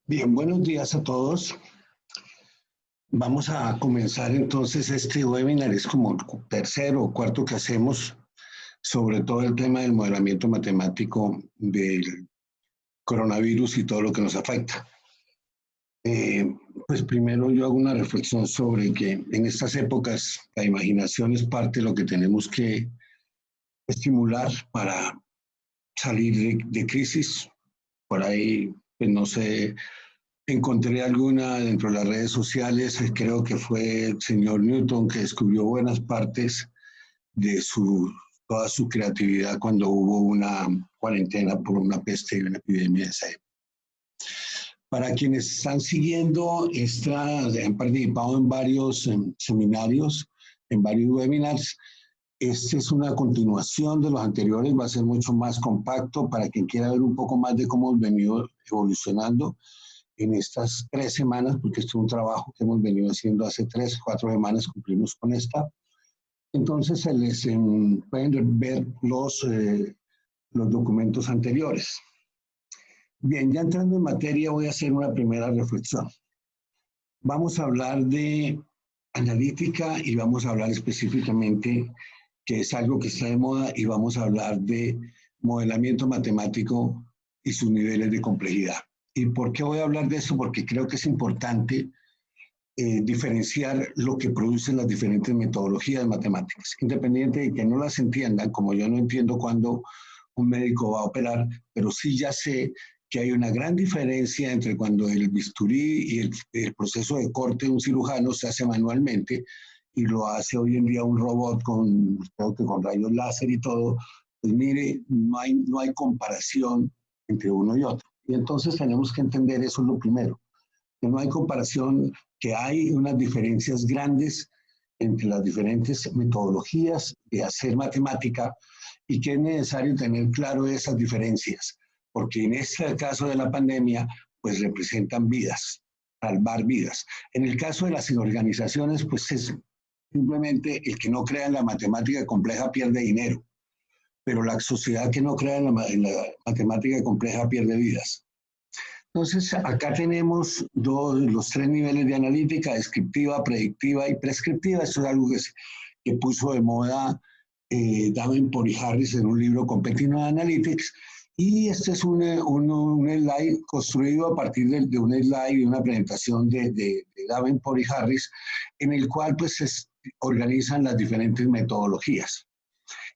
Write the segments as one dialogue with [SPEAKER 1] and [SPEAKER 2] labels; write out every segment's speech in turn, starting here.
[SPEAKER 1] Bien, buenos días a todos. Vamos a comenzar entonces este webinar, es como el tercero o cuarto que hacemos sobre todo el tema del modelamiento matemático del coronavirus y todo lo que nos afecta. Pues primero yo hago una reflexión sobre que en estas épocas la imaginación es parte de lo que tenemos que estimular para salir de crisis. Por ahí, pues no sé, encontré alguna dentro de las redes sociales, creo que fue el señor Newton que descubrió buenas partes de toda su creatividad cuando hubo una cuarentena por una peste y una epidemia de esa época. Para quienes están siguiendo, han participado en varios seminarios, en varios webinars. Este es una continuación de los anteriores, va a ser mucho más compacto para quien quiera ver un poco más de cómo hemos venido evolucionando en estas 3 semanas, porque este es un trabajo que hemos venido haciendo hace 3, 4 semanas, cumplimos con esta. Entonces se les pueden ver los documentos anteriores. Bien, ya entrando en materia voy a hacer una primera reflexión. Vamos a hablar de analítica y vamos a hablar específicamente, que es algo que está de moda, y vamos a hablar de modelamiento matemático y sus niveles de complejidad. ¿Y por qué voy a hablar de eso? Porque creo que es importante diferenciar lo que producen las diferentes metodologías matemáticas, independiente de que no las entiendan, como yo no entiendo cuando un médico va a operar, pero sí ya sé que hay una gran diferencia entre cuando el bisturí y el proceso de corte de un cirujano se hace manualmente y lo hace hoy en día un robot creo que con rayos láser y todo. Pues mire, no hay comparación entre uno y otro. Y entonces tenemos que entender eso, es lo primero, que no hay comparación, que hay unas diferencias grandes entre las diferentes metodologías de hacer matemática y que es necesario tener claro esas diferencias, porque en este caso de la pandemia, pues representan vidas, salvar vidas. En el caso de las organizaciones, pues es simplemente el que no crea en la matemática compleja pierde dinero, pero la sociedad que no crea en la matemática compleja pierde vidas. Entonces, acá tenemos los 3 niveles de analítica: descriptiva, predictiva y prescriptiva. Esto es algo que puso de moda Davenport y Harris en un libro, Competitive Analytics, y este es un slide construido a partir de un slide y una presentación de Davenport y Harris, en el cual pues se organizan las diferentes metodologías.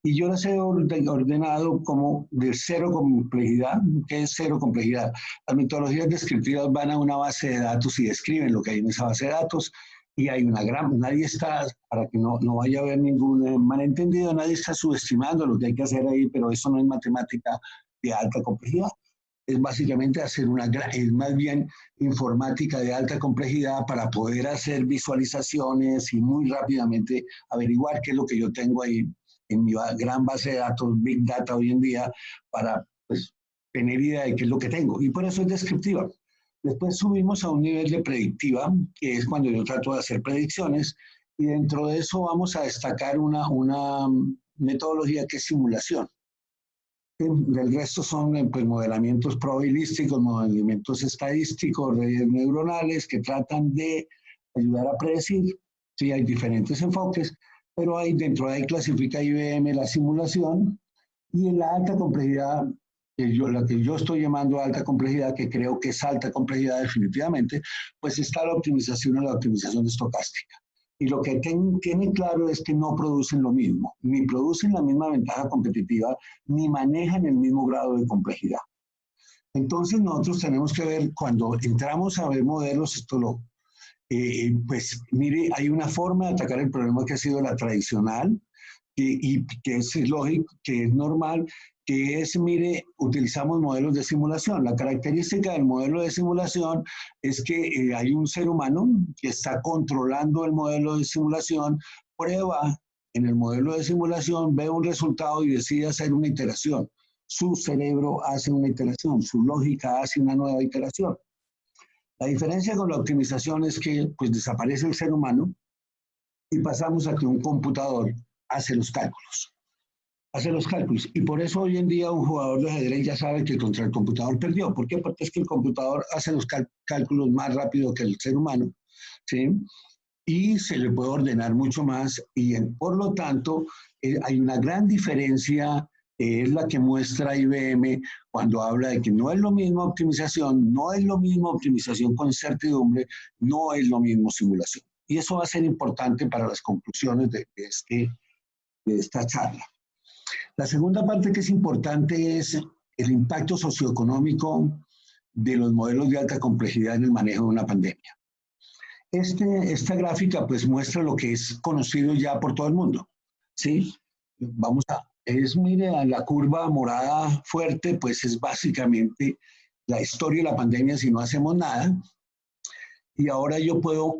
[SPEAKER 1] Y yo las he ordenado como de cero complejidad. ¿Qué es cero complejidad? Las metodologías descriptivas van a una base de datos y describen lo que hay en esa base de datos, y hay nadie está, para que no vaya a haber ningún malentendido, nadie está subestimando lo que hay que hacer ahí, pero eso no es matemática de alta complejidad. Es básicamente es más bien informática de alta complejidad para poder hacer visualizaciones y muy rápidamente averiguar qué es lo que yo tengo ahí en mi gran base de datos, Big Data hoy en día, para pues, tener idea de qué es lo que tengo. Y por eso es descriptiva. Después subimos a un nivel de predictiva, que es cuando yo trato de hacer predicciones, y dentro de eso vamos a destacar una metodología que es simulación. Del resto son pues, modelamientos probabilísticos, modelamientos estadísticos, redes neuronales que tratan de ayudar a predecir. Sí, hay diferentes enfoques, pero dentro de ahí clasifica IBM la simulación, y en la alta complejidad, la que yo estoy llamando alta complejidad, que creo que es alta complejidad definitivamente, pues está la optimización o la optimización estocástica. Y lo que tienen claro es que no producen lo mismo, ni producen la misma ventaja competitiva, ni manejan el mismo grado de complejidad. Entonces nosotros tenemos que ver, cuando entramos a ver modelos, pues mire, hay una forma de atacar el problema que ha sido la tradicional, y que es lógico, que es normal, que es, mire, utilizamos modelos de simulación. La característica del modelo de simulación es que hay un ser humano que está controlando el modelo de simulación, prueba en el modelo de simulación, ve un resultado y decide hacer una iteración. Su cerebro hace una iteración, su lógica hace una nueva iteración. La diferencia con la optimización es que pues, desaparece el ser humano y pasamos a que un computador hace los cálculos. hace los cálculos. Y por eso hoy en día un jugador de ajedrez ya sabe que contra el computador perdió. ¿Por qué? Porque es que el computador hace los cálculos más rápido que el ser humano, ¿sí? Y se le puede ordenar mucho más y por lo tanto hay una gran diferencia, es la que muestra IBM cuando habla de que no es lo mismo optimización, no es lo mismo optimización con certidumbre, no es lo mismo simulación. Y eso va a ser importante para las conclusiones de esta charla. La segunda parte que es importante es el impacto socioeconómico de los modelos de alta complejidad en el manejo de una pandemia. Esta gráfica pues muestra lo que es conocido ya por todo el mundo, ¿sí? Mire, la curva morada fuerte pues es básicamente la historia de la pandemia si no hacemos nada, y ahora yo puedo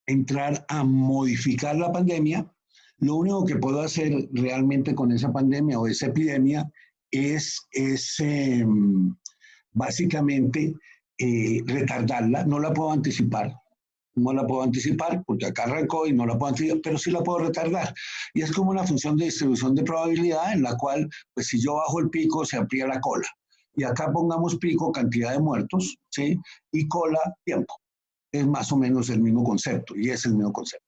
[SPEAKER 1] entrar a modificar la pandemia. Lo único que puedo hacer realmente con esa pandemia o esa epidemia es básicamente retardarla, no la puedo anticipar. No la puedo anticipar porque acá arrancó y no la puedo anticipar, pero sí la puedo retardar. Y es como una función de distribución de probabilidad en la cual, pues si yo bajo el pico, se amplía la cola. Y acá pongamos pico, cantidad de muertos, ¿sí? Y cola, tiempo. Es más o menos el mismo concepto y es el mismo concepto.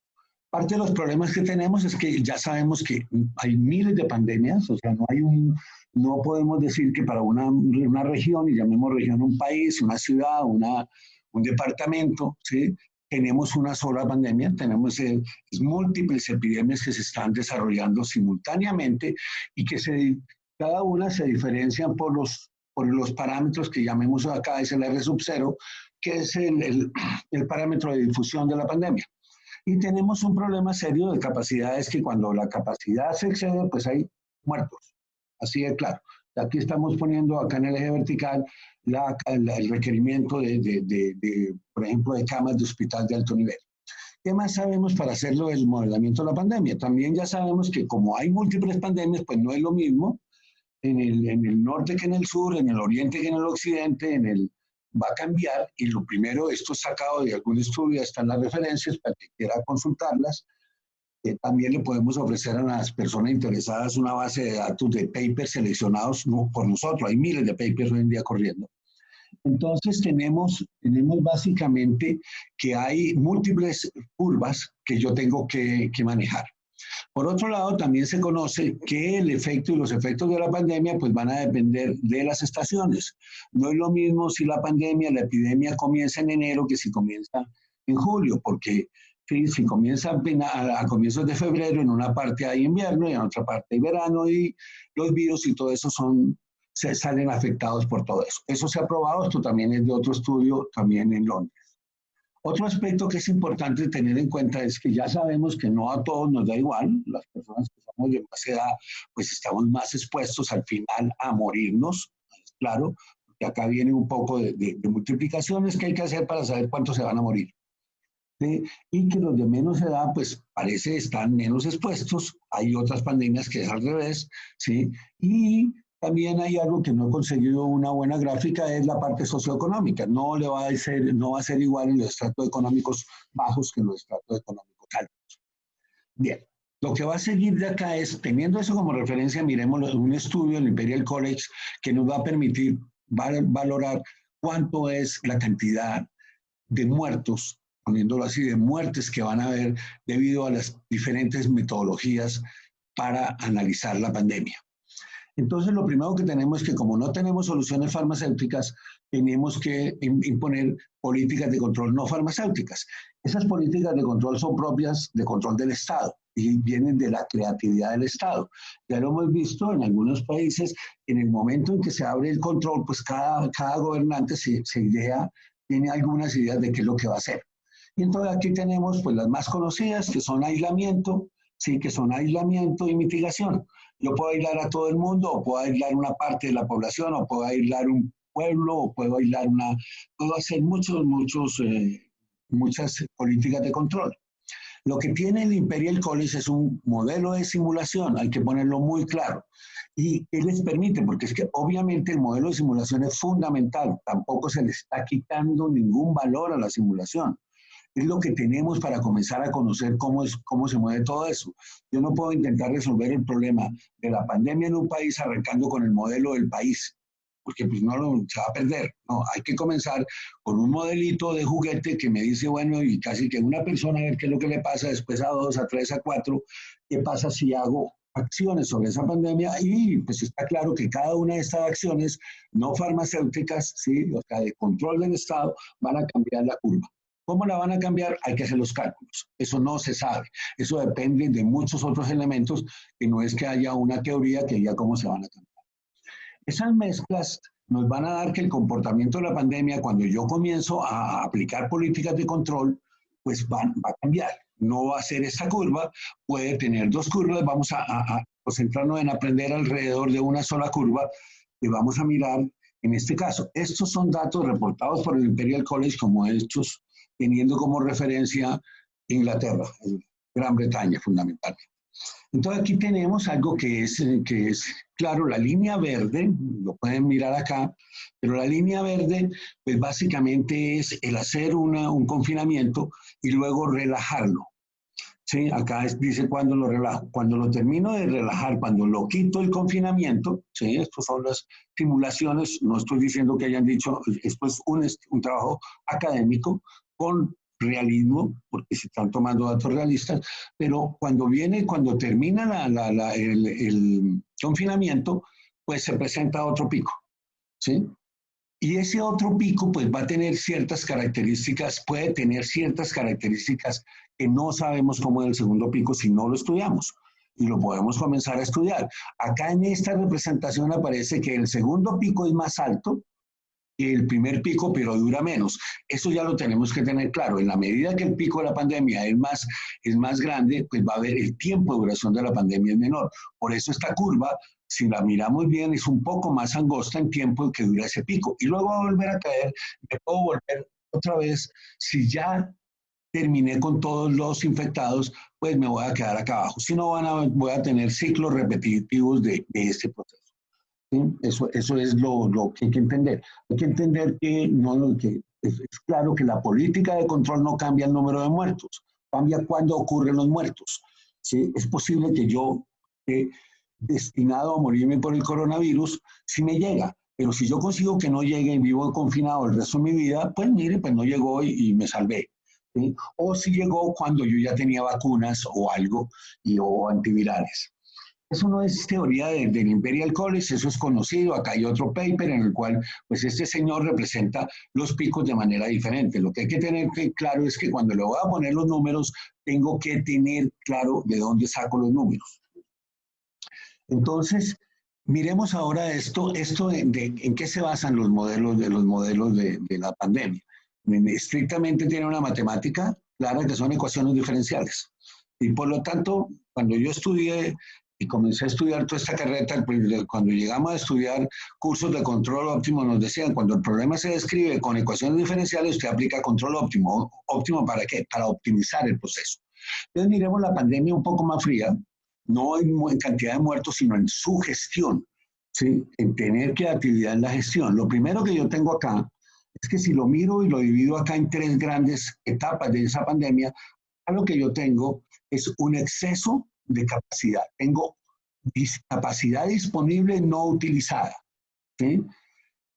[SPEAKER 1] Parte de los problemas que tenemos es que ya sabemos que hay miles de pandemias, o sea, no podemos decir que para una región, y llamemos región un país, una ciudad, un departamento, ¿sí? Tenemos una sola pandemia, tenemos múltiples epidemias que se están desarrollando simultáneamente y que cada una se diferencian por los parámetros que llamemos acá, es el R sub 0, que es el parámetro de difusión de la pandemia. Y tenemos un problema serio de capacidades que cuando la capacidad se excede, pues hay muertos. Así de claro. Aquí estamos poniendo acá en el eje vertical el requerimiento por ejemplo, de camas de hospital de alto nivel. ¿Qué más sabemos para hacerlo el modelamiento de la pandemia? También ya sabemos que como hay múltiples pandemias, pues no es lo mismo en el norte que en el sur, en el oriente que en el occidente, va a cambiar. Y lo primero, esto es sacado de algún estudio, están las referencias para que quiera consultarlas. También le podemos ofrecer a las personas interesadas una base de datos de papers seleccionados por nosotros. Hay miles de papers hoy en día corriendo. Entonces tenemos básicamente que hay múltiples curvas que yo tengo que manejar. Por otro lado, también se conoce que el efecto y los efectos de la pandemia pues van a depender de las estaciones. No es lo mismo si la epidemia comienza en enero que si comienza en julio, porque si comienza a comienzos de febrero, en una parte hay invierno y en otra parte hay verano y los virus y todo eso se salen afectados por todo eso. Eso se ha probado, esto también es de otro estudio, también en Londres. Otro aspecto que es importante tener en cuenta es que ya sabemos que no a todos nos da igual, las personas que somos de más edad, pues estamos más expuestos al final a morirnos, claro, porque acá viene un poco de multiplicaciones que hay que hacer para saber cuántos se van a morir. ¿Sí? Y que los de menos edad, pues parece están menos expuestos, hay otras pandemias que es al revés, ¿sí? Y también hay algo que no he conseguido una buena gráfica, es la parte socioeconómica. No va a ser igual en los estratos económicos bajos que en los estratos económicos altos. Bien, lo que va a seguir de acá es, teniendo eso como referencia, miremos un estudio del Imperial College que nos va a permitir valorar cuánto es la cantidad de muertos, poniéndolo así, de muertes que van a haber debido a las diferentes metodologías para analizar la pandemia. Entonces, lo primero que tenemos es que como no tenemos soluciones farmacéuticas, tenemos que imponer políticas de control no farmacéuticas. Esas políticas de control son propias de control del Estado y vienen de la creatividad del Estado. Ya lo hemos visto en algunos países, en el momento en que se abre el control, pues cada gobernante tiene algunas ideas de qué es lo que va a hacer. Y entonces aquí tenemos pues las más conocidas, que son aislamiento, sí, que son aislamiento y mitigación. Yo puedo aislar a todo el mundo, o puedo aislar una parte de la población, o puedo aislar un pueblo, o puedo hacer muchas políticas de control. Lo que tiene el Imperial College es un modelo de simulación, hay que ponerlo muy claro. ¿Y qué les permite? Porque es que obviamente el modelo de simulación es fundamental, tampoco se le está quitando ningún valor a la simulación. es lo que tenemos para comenzar a conocer cómo se mueve todo eso. Yo no puedo intentar resolver el problema de la pandemia en un país arrancando con el modelo del país, porque pues se va a perder. No, hay que comenzar con un modelito de juguete que me dice, bueno, y casi que una persona a ver qué es lo que le pasa, después a 2, a 3, a 4, qué pasa si hago acciones sobre esa pandemia, y pues está claro que cada una de estas acciones no farmacéuticas, ¿sí? O sea, de control del Estado, van a cambiar la curva. ¿Cómo la van a cambiar? Hay que hacer los cálculos. Eso no se sabe. Eso depende de muchos otros elementos, que no es que haya una teoría que diga cómo se van a cambiar. Esas mezclas nos van a dar que el comportamiento de la pandemia, cuando yo comienzo a aplicar políticas de control, pues va a cambiar. No va a ser esta curva, puede tener dos curvas. Vamos a concentrarnos en aprender alrededor de una sola curva y vamos a mirar en este caso. Estos son datos reportados por el Imperial College como hechos, teniendo como referencia Inglaterra, Gran Bretaña fundamentalmente. Entonces aquí tenemos algo que es claro, la línea verde, lo pueden mirar acá, pero la línea verde pues básicamente es el hacer un confinamiento y luego relajarlo. ¿Sí? Acá dice cuando lo relajo. Cuando lo termino de relajar, cuando lo quito el confinamiento, ¿sí? Estas son las simulaciones, no estoy diciendo que hayan dicho, esto es un trabajo académico con realismo, porque se están tomando datos realistas, pero cuando termina el confinamiento, pues se presenta otro pico, ¿sí? Y ese otro pico pues va a tener ciertas características, puede tener ciertas características que no sabemos cómo es el segundo pico si no lo estudiamos, y lo podemos comenzar a estudiar. Acá en esta representación aparece que el segundo pico es más alto que el primer pico, pero dura menos. Eso ya lo tenemos que tener claro. En la medida que el pico de la pandemia es más grande, pues va a haber el tiempo de duración de la pandemia es menor. Por eso esta curva, si la miramos bien, es un poco más angosta en tiempo que dura ese pico. Y luego va a volver a caer, me puedo volver otra vez. Si ya terminé con todos los infectados, pues me voy a quedar acá abajo. Si no, voy a tener ciclos repetitivos de este proceso. ¿Sí? Eso es lo que hay que entender. Hay que entender que es claro que la política de control no cambia el número de muertos, cambia cuándo ocurren los muertos. ¿Sí? Es posible que yo esté destinado a morirme por el coronavirus si me llega, pero si yo consigo que no llegue y vivo confinado el resto de mi vida, pues mire, pues no llegó y me salvé. ¿Sí? O si llegó cuando yo ya tenía vacunas o algo o antivirales. Eso no es teoría del Imperial College, eso es conocido. Acá hay otro paper en el cual pues este señor representa los picos de manera diferente. Lo que hay que tener claro es que cuando le voy a poner los números, tengo que tener claro de dónde saco los números. Entonces, miremos ahora en qué se basan los modelos de la pandemia. Estrictamente tiene una matemática clara que son ecuaciones diferenciales. Y por lo tanto, cuando yo estudié y comencé a estudiar toda esta carrera, cuando llegamos a estudiar cursos de control óptimo, nos decían, cuando el problema se describe con ecuaciones diferenciales, usted aplica control óptimo. ¿Óptimo para qué? Para optimizar el proceso. Entonces miremos la pandemia un poco más fría, no en cantidad de muertos, sino en su gestión, ¿sí? En tener creatividad en la gestión. Lo primero que yo tengo acá es que si lo miro y lo divido acá en tres grandes etapas de esa pandemia, lo que yo tengo es un exceso de capacidad. Tengo capacidad disponible no utilizada. ¿Sí?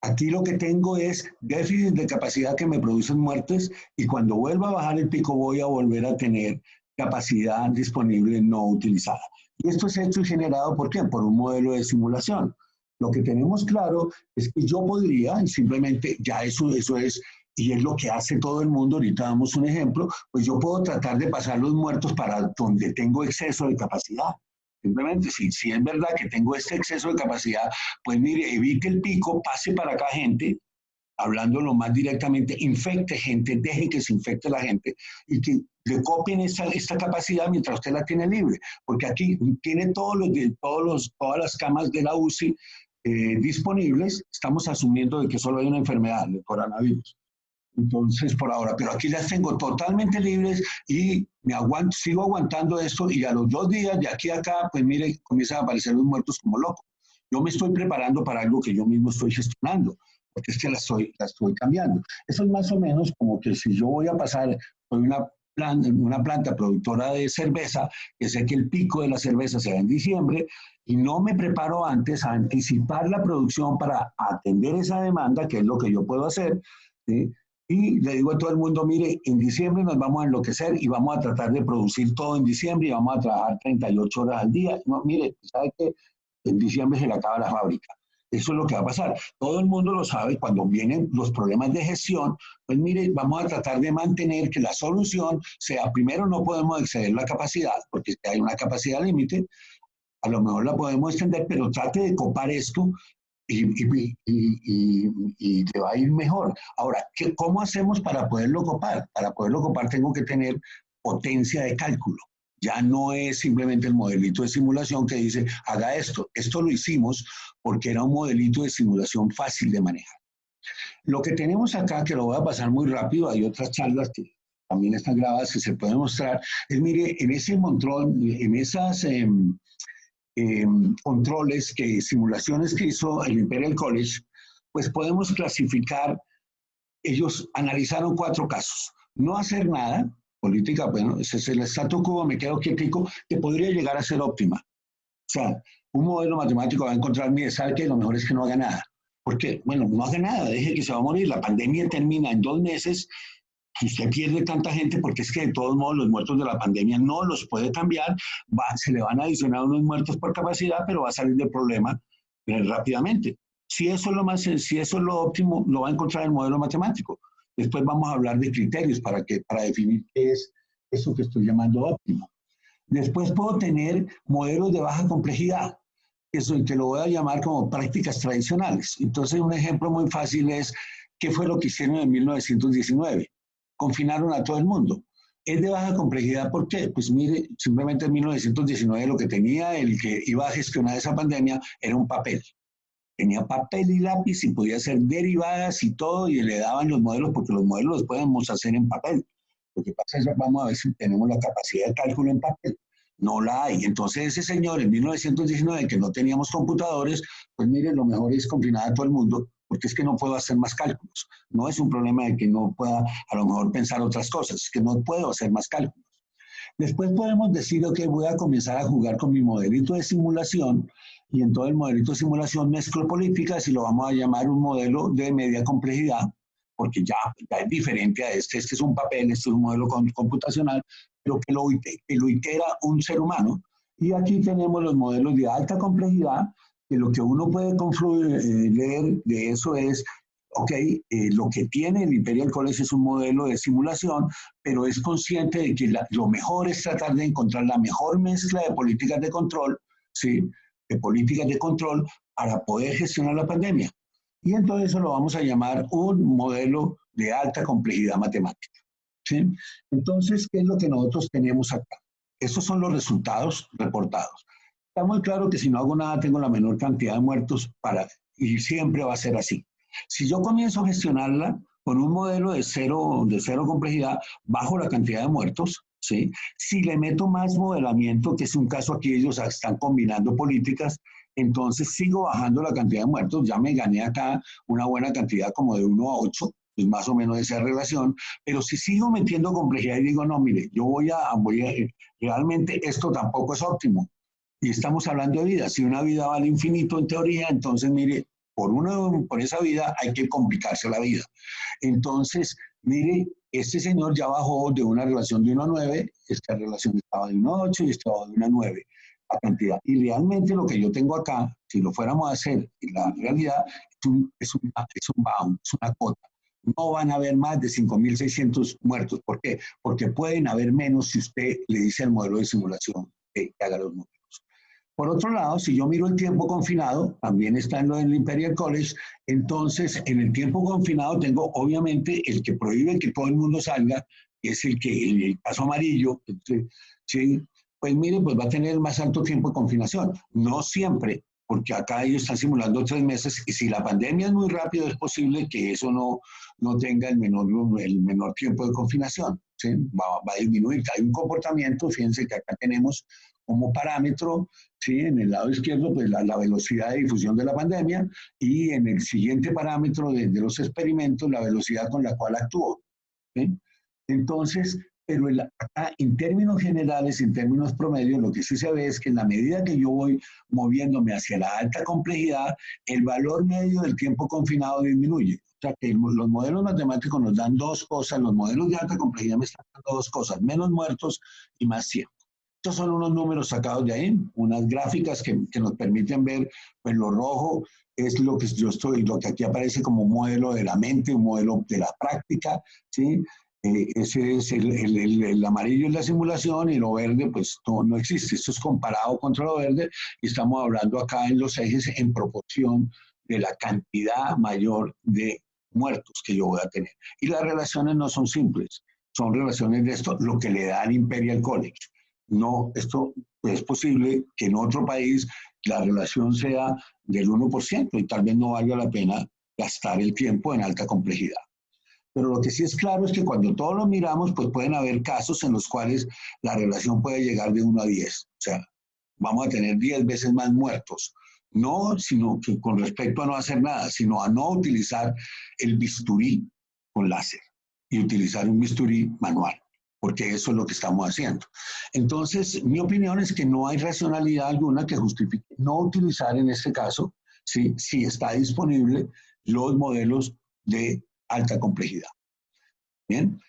[SPEAKER 1] Aquí lo que tengo es déficit de capacidad que me producen muertes, y cuando vuelva a bajar el pico voy a volver a tener capacidad disponible no utilizada. Y esto es hecho y generado ¿por qué? Por un modelo de simulación. Lo que tenemos claro es que yo podría, y simplemente ya eso es, y es lo que hace todo el mundo, ahorita damos un ejemplo, pues yo puedo tratar de pasar los muertos para donde tengo exceso de capacidad. Simplemente, si es verdad que tengo este exceso de capacidad, pues mire, evite el pico, pase para acá gente, hablándolo más directamente, infecte gente, deje que se infecte la gente y que le copien esta capacidad mientras usted la tiene libre, porque aquí tiene todas las camas de la UCI disponibles. Estamos asumiendo de que solo hay una enfermedad, el coronavirus. Entonces, por ahora, pero aquí las tengo totalmente libres y sigo aguantando esto, y a los 2 días de aquí a acá, pues mire, comienzan a aparecer los muertos como locos. Yo me estoy preparando para algo que yo mismo estoy gestionando, porque es que la estoy cambiando. Eso es más o menos como que si yo voy a pasar soy una planta productora de cerveza, que sé que el pico de la cerveza se da en diciembre, y no me preparo antes a anticipar la producción para atender esa demanda, que es lo que yo puedo hacer, ¿sí? Y le digo a todo el mundo, mire, en diciembre nos vamos a enloquecer y vamos a tratar de producir todo en diciembre y vamos a trabajar 38 horas al día. No, mire, ¿sabe qué? En diciembre se le acaba la fábrica. Eso es lo que va a pasar. Todo el mundo lo sabe. Cuando vienen los problemas de gestión, pues mire, vamos a tratar de mantener que la solución sea, primero no podemos exceder la capacidad, porque hay una capacidad límite, a lo mejor la podemos extender, pero trate de copar esto y te va a ir mejor. Ahora, ¿cómo hacemos para poderlo copar? Para poderlo copar tengo que tener potencia de cálculo. Ya no es simplemente el modelito de simulación que dice, haga esto. Esto lo hicimos porque era un modelito de simulación fácil de manejar. Lo que tenemos acá, que lo voy a pasar muy rápido, hay otras charlas que también están grabadas que se pueden mostrar, es, mire, en ese montón, en esas controles, simulaciones que hizo el Imperial College, pues podemos clasificar, ellos analizaron 4 casos. No hacer nada, política, bueno, ese es el statu quo, me quedo quietico, que podría llegar a ser óptima. O sea, un modelo matemático va a encontrar, mire, sabe que lo mejor es que no haga nada. ¿Por qué? Bueno, no haga nada, deje que se va a morir. La pandemia termina en 2 meses, y usted pierde tanta gente porque es que de todos modos los muertos de la pandemia no los puede cambiar, se le van a adicionar unos muertos por capacidad, pero va a salir del problema rápidamente. Si eso es lo óptimo, lo va a encontrar el modelo matemático. Después vamos a hablar de criterios para definir qué es eso que estoy llamando óptimo. Después puedo tener modelos de baja complejidad, que lo voy a llamar como prácticas tradicionales. Entonces, un ejemplo muy fácil es, ¿qué fue lo que hicieron en 1919? Confinaron a todo el mundo. Es de baja complejidad, ¿por qué? Pues mire, simplemente en 1919 lo que tenía el que iba a gestionar esa pandemia era un papel. Tenía papel y lápiz y podía hacer derivadas y todo, y le daban los modelos, porque los modelos los podemos hacer en papel. Lo que pasa es que vamos a ver si tenemos la capacidad de cálculo en papel. No la hay. Entonces ese señor en 1919, que no teníamos computadores, pues mire, lo mejor es confinar a todo el mundo, porque es que no puedo hacer más cálculos. No es un problema de que no pueda a lo mejor pensar otras cosas, es que no puedo hacer más cálculos. Después podemos decir, ok, voy a comenzar a jugar con mi modelito de simulación, y en todo el modelito de simulación mezclo políticas y lo vamos a llamar un modelo de media complejidad, porque ya es diferente a este es un papel, este es un modelo computacional, pero que lo itera un ser humano. Y aquí tenemos los modelos de alta complejidad, que lo que uno puede leer de eso es, ok, lo que tiene el Imperial College es un modelo de simulación, pero es consciente de que lo mejor es tratar de encontrar la mejor mezcla de políticas de control, ¿sí? De políticas de control para poder gestionar la pandemia. Y entonces eso lo vamos a llamar un modelo de alta complejidad matemática, ¿sí? Entonces, ¿qué es lo que nosotros tenemos acá? Estos son los resultados reportados. Está muy claro que si no hago nada tengo la menor cantidad de muertos y siempre va a ser así. Si yo comienzo a gestionarla con un modelo de cero complejidad, bajo la cantidad de muertos, ¿sí? Si le meto más modelamiento, que es un caso aquí, ellos están combinando políticas, entonces sigo bajando la cantidad de muertos, ya me gané acá una buena cantidad como de 1 a 8, pues más o menos esa relación, pero si sigo metiendo complejidad y digo, no, mire, realmente esto tampoco es óptimo. Y estamos hablando de vida. Si una vida vale infinito en teoría, entonces mire, por esa vida hay que complicarse la vida. Entonces, mire, este señor ya bajó de una relación de 1 a 9, esta relación estaba de 1 a 8 y estaba de 1 a 9, la cantidad. Y realmente lo que yo tengo acá, si lo fuéramos a hacer en la realidad, es un bound, es una cota. No van a haber más de 5.600 muertos. ¿Por qué? Porque pueden haber menos si usted le dice al modelo de simulación que haga los números. Por otro lado, si yo miro el tiempo confinado, también está en lo del Imperial College, entonces en el tiempo confinado tengo obviamente el que prohíbe que todo el mundo salga, que es el caso amarillo, ¿sí? Pues mire, pues va a tener el más alto tiempo de confinación. No siempre, porque acá ellos están simulando 3 meses, y si la pandemia es muy rápido, es posible que eso no tenga el menor tiempo de confinación, ¿sí? Va a disminuir. Hay un comportamiento, fíjense que acá tenemos como parámetro, ¿sí? En el lado izquierdo, pues la velocidad de difusión de la pandemia, y en el siguiente parámetro de los experimentos, la velocidad con la cual actuó, ¿sí? Entonces, pero acá, en términos generales, en términos promedios, lo que sí se ve es que en la medida que yo voy moviéndome hacia la alta complejidad, el valor medio del tiempo confinado disminuye. O sea, que los modelos matemáticos nos dan dos cosas, los modelos de alta complejidad me están dando dos cosas, menos muertos y más tiempo. Estos son unos números sacados de ahí, unas gráficas que nos permiten ver, pues lo rojo es lo que yo estoy, lo que aquí aparece como un modelo de la mente, un modelo de la práctica, ¿sí? Ese es el amarillo es la simulación y lo verde pues no existe. Esto es comparado contra lo verde y estamos hablando acá en los ejes en proporción de la cantidad mayor de muertos que yo voy a tener. Y las relaciones no son simples, son relaciones de esto, lo que le da al Imperial College. No, esto es posible que en otro país la relación sea del 1% y tal vez no valga la pena gastar el tiempo en alta complejidad. Pero lo que sí es claro es que cuando todos lo miramos, pues pueden haber casos en los cuales la relación puede llegar de 1 a 10. O sea, vamos a tener 10 veces más muertos. No, sino que con respecto a no hacer nada, sino a no utilizar el bisturí con láser y utilizar un bisturí manual, porque eso es lo que estamos haciendo. Entonces, mi opinión es que no hay racionalidad alguna que justifique no utilizar en este caso, si está disponible, los modelos de alta complejidad. Bien,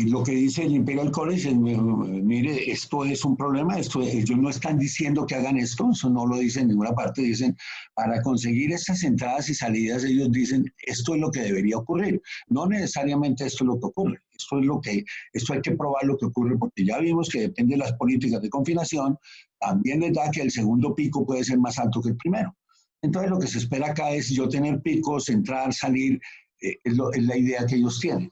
[SPEAKER 1] lo que dice el Imperial College es, mire, esto es un problema, ellos no están diciendo que hagan esto, eso no lo dicen en ninguna parte, dicen, para conseguir estas entradas y salidas, ellos dicen, esto es lo que debería ocurrir, no necesariamente esto es lo que ocurre, esto hay que probar lo que ocurre, porque ya vimos que depende de las políticas de confinación, también les da que el segundo pico puede ser más alto que el primero. Entonces lo que se espera acá es yo tener picos, entrar, salir, es la idea que ellos tienen.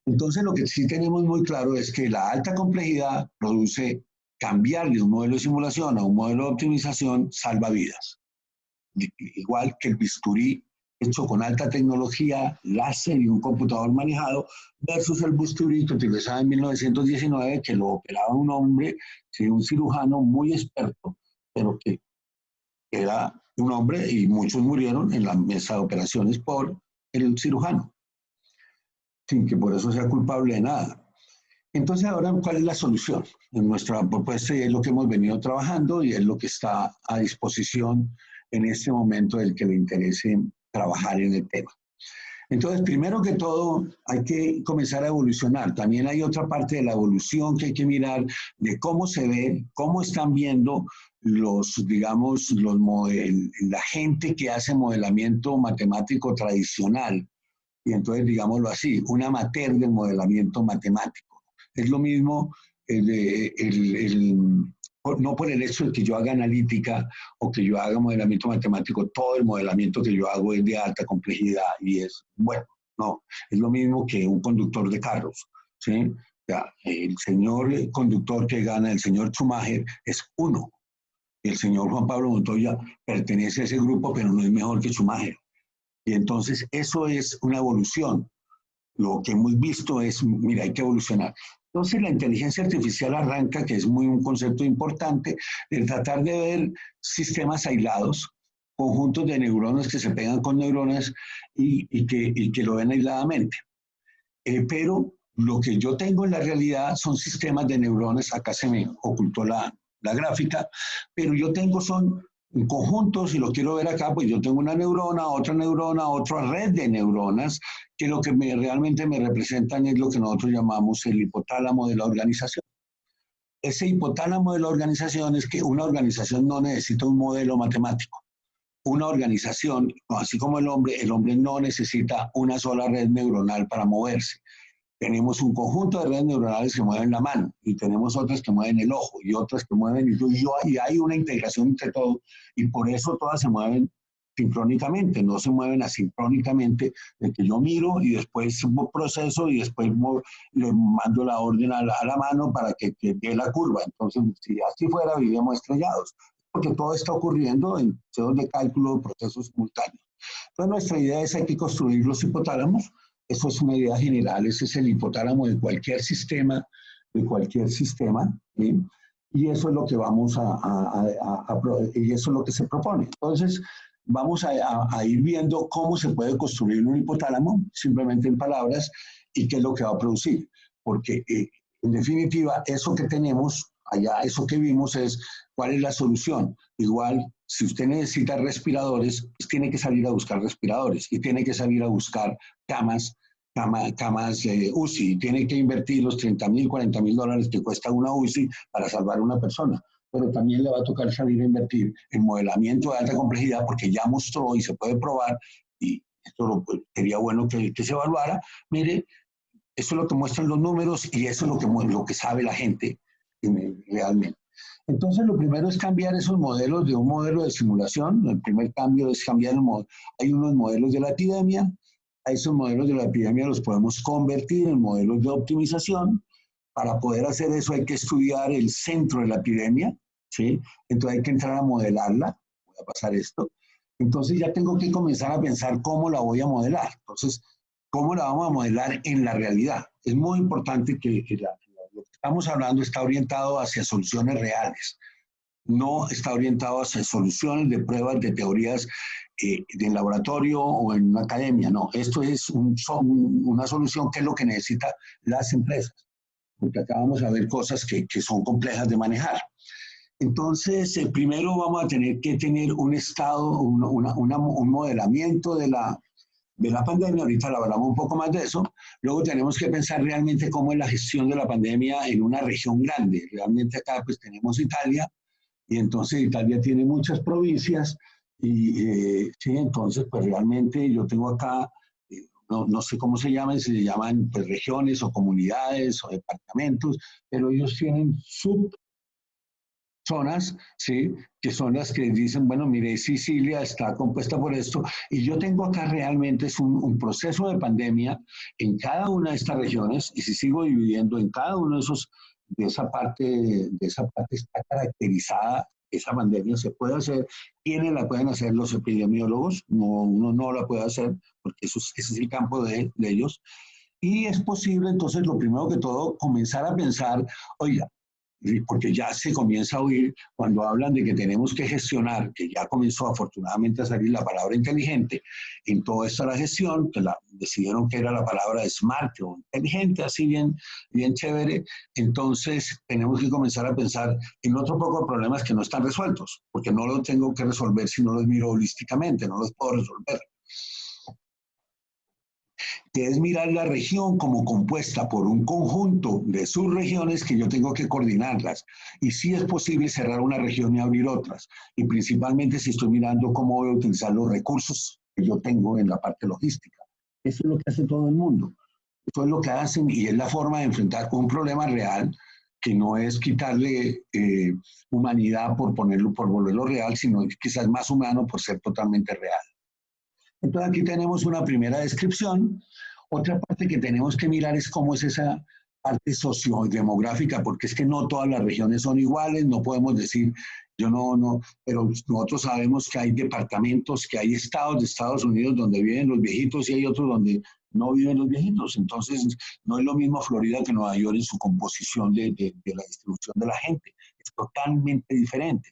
[SPEAKER 1] Entonces, lo que sí tenemos muy claro es que la alta complejidad produce cambiar de un modelo de simulación a un modelo de optimización salva vidas. Igual que el bisturí hecho con alta tecnología, láser y un computador manejado, versus el bisturí que utilizaba en 1919, que lo operaba un hombre, un cirujano muy experto, pero que era un hombre y muchos murieron en la mesa de operaciones por el cirujano, sin que por eso sea culpable de nada. Entonces, ahora, ¿cuál es la solución? En nuestra propuesta es lo que hemos venido trabajando y es lo que está a disposición en este momento del que le interese trabajar en el tema. Entonces, primero que todo, hay que comenzar a evolucionar. También hay otra parte de la evolución que hay que mirar de cómo se ve, cómo están viendo digamos, la gente que hace modelamiento matemático tradicional. Y entonces, digámoslo así, un amateur del modelamiento matemático. Es lo mismo, no por el hecho de que yo haga analítica o que yo haga modelamiento matemático, todo el modelamiento que yo hago es de alta complejidad y es bueno, no, es lo mismo que un conductor de carros, ¿sí? O sea, el señor conductor que gana, el señor Schumacher, es uno. El señor Juan Pablo Montoya pertenece a ese grupo, pero no es mejor que Schumacher. Y entonces eso es una evolución. Lo que hemos visto es, mira, hay que evolucionar. Entonces la inteligencia artificial arranca, que es un concepto importante, de tratar de ver sistemas aislados, conjuntos de neuronas que se pegan con neuronas y que lo ven aisladamente. Pero lo que yo tengo en la realidad son sistemas de neuronas, acá se me ocultó la gráfica, pero yo tengo son conjuntos, y lo quiero ver acá, pues yo tengo una neurona, otra red de neuronas, que lo que realmente me representan es lo que nosotros llamamos el hipotálamo de la organización. Ese hipotálamo de la organización es que una organización no necesita un modelo matemático. Una organización, así como el hombre no necesita una sola red neuronal para moverse. Tenemos un conjunto de redes neuronales que mueven la mano y tenemos otras que mueven el ojo y otras que mueven y hay una integración entre todo y por eso todas se mueven sincrónicamente, no se mueven asincrónicamente de que yo miro y después proceso y después le mando la orden a la mano para que dé la curva. Entonces, si así fuera, vivíamos estrellados, porque todo está ocurriendo en procesos de cálculo, procesos simultáneos. Entonces, nuestra idea es hay que construir los hipotálamos. Eso es una idea general, ese es el hipotálamo de cualquier sistema, ¿sí? Y eso es lo que vamos y eso es lo que se propone. Entonces, vamos a ir viendo cómo se puede construir un hipotálamo, simplemente en palabras, y qué es lo que va a producir. Porque en definitiva, eso que tenemos allá, eso que vimos es cuál es la solución. Igual, si usted necesita respiradores, pues tiene que salir a buscar respiradores y tiene que salir a buscar camas UCI, tiene que invertir los $30,000, $40,000 que cuesta una UCI para salvar a una persona. Pero también le va a tocar salir a invertir en modelamiento de alta complejidad porque ya mostró y se puede probar, y esto sería bueno que se evaluara. Mire, eso es lo que muestran los números y eso es lo que sabe la gente realmente. Entonces, lo primero es cambiar esos modelos de un modelo de simulación. El primer cambio es cambiar el modelo. Hay unos modelos de la epidemia. A esos modelos de la epidemia los podemos convertir en modelos de optimización. Para poder hacer eso hay que estudiar el centro de la epidemia, ¿sí? Entonces hay que entrar a modelarla. Voy a pasar esto. Entonces ya tengo que comenzar a pensar cómo la voy a modelar. Entonces, ¿cómo la vamos a modelar en la realidad? Es muy importante que lo que estamos hablando está orientado hacia soluciones reales. No está orientado hacia soluciones de pruebas de teorías en laboratorio o en una academia. No, esto es una solución que es lo que necesitan las empresas. Porque acá vamos a ver cosas que son complejas de manejar. Entonces, primero vamos a tener que tener un estado, un modelamiento de la pandemia. Ahorita hablamos un poco más de eso. Luego tenemos que pensar realmente cómo es la gestión de la pandemia en una región grande. Realmente acá pues tenemos Italia, y entonces Italia tiene muchas provincias, y sí, entonces pues realmente yo tengo acá, no sé cómo se llaman, se llaman pues regiones o comunidades o departamentos, pero ellos tienen zonas, ¿sí? Que son las que dicen, bueno, mire, Sicilia está compuesta por esto, y yo tengo acá realmente es un proceso de pandemia en cada una de estas regiones, y si sigo dividiendo en cada uno de esos, de esa parte está caracterizada, esa pandemia se puede hacer. ¿Quiénes la pueden hacer? Los epidemiólogos. No, uno no la puede hacer, porque ese es el campo de ellos. Y es posible, entonces, lo primero que todo, comenzar a pensar, oiga, porque ya se comienza a oír cuando hablan de que tenemos que gestionar, que ya comenzó afortunadamente a salir la palabra inteligente en toda esta la gestión, que decidieron que era la palabra smart o inteligente, así bien chévere. Entonces tenemos que comenzar a pensar en otro poco de problemas que no están resueltos, porque no los tengo que resolver si no los miro holísticamente, no los puedo resolver, que es mirar la región como compuesta por un conjunto de subregiones que yo tengo que coordinarlas. Y si es posible cerrar una región y abrir otras. Y principalmente si estoy mirando cómo voy a utilizar los recursos que yo tengo en la parte logística. Eso es lo que hace todo el mundo. Eso es lo que hacen y es la forma de enfrentar un problema real, que no es quitarle humanidad por volverlo real, sino quizás más humano por ser totalmente real. Entonces aquí tenemos una primera descripción. Otra parte que tenemos que mirar es cómo es esa parte sociodemográfica, porque es que no todas las regiones son iguales, no podemos decir, pero nosotros sabemos que hay departamentos, que hay estados de Estados Unidos donde viven los viejitos y hay otros donde no viven los viejitos. Entonces no es lo mismo Florida que Nueva York en su composición de la distribución de la gente. Es totalmente diferente.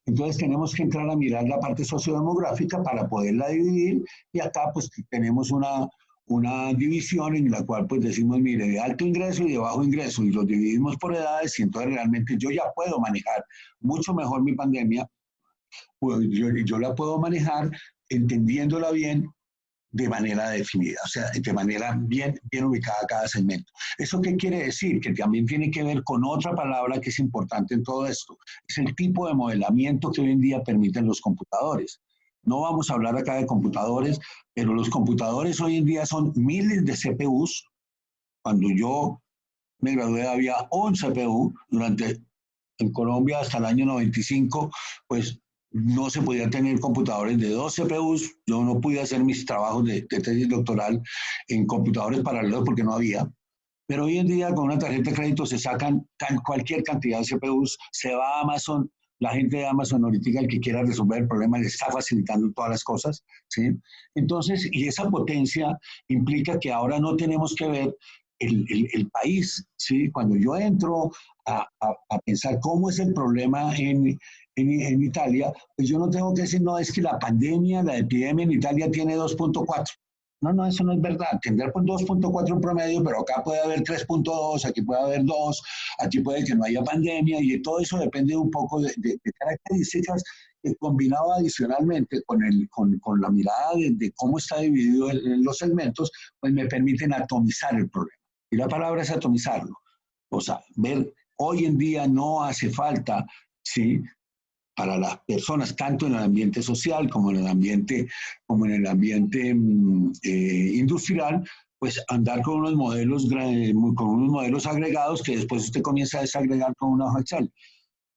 [SPEAKER 1] Entonces tenemos que entrar a mirar la parte sociodemográfica para poderla dividir, y acá pues tenemos una división en la cual pues decimos, mire, de alto ingreso y de bajo ingreso, y los dividimos por edades, y entonces realmente yo ya puedo manejar mucho mejor mi pandemia, pues yo la puedo manejar entendiéndola bien de manera definida, o sea, de manera bien ubicada cada segmento. ¿Eso qué quiere decir? Que también tiene que ver con otra palabra que es importante en todo esto, es el tipo de modelamiento que hoy en día permiten los computadores. No vamos a hablar acá de computadores, pero los computadores hoy en día son miles de CPUs. Cuando yo me gradué había 11 CPU, en Colombia hasta el año 95, pues no se podía tener computadores de 2 CPUs. Yo no pude hacer mis trabajos de tesis doctoral en computadores paralelos porque no había. Pero hoy en día con una tarjeta de crédito se sacan cualquier cantidad de CPUs, se va a Amazon, la gente de Amazon ahorita, el que quiera resolver el problema, le está facilitando todas las cosas, ¿sí? Entonces, y esa potencia implica que ahora no tenemos que ver el país, ¿sí? Cuando yo entro a pensar cómo es el problema en Italia, pues yo no tengo que decir, no, es que la pandemia, la epidemia en Italia tiene 2.4. No, no, eso no es verdad. Tendrá pues 2.4 en promedio, pero acá puede haber 3.2, aquí puede haber 2, aquí puede que no haya pandemia, y todo eso depende un poco de características que combinado adicionalmente con la mirada de cómo está dividido en los segmentos, pues me permiten atomizar el problema. Y la palabra es atomizarlo. O sea, ver, hoy en día no hace falta, ¿sí?, para las personas, tanto en el ambiente social como en el ambiente industrial, pues andar con unos modelos agregados que después usted comienza a desagregar con una hoja Excel.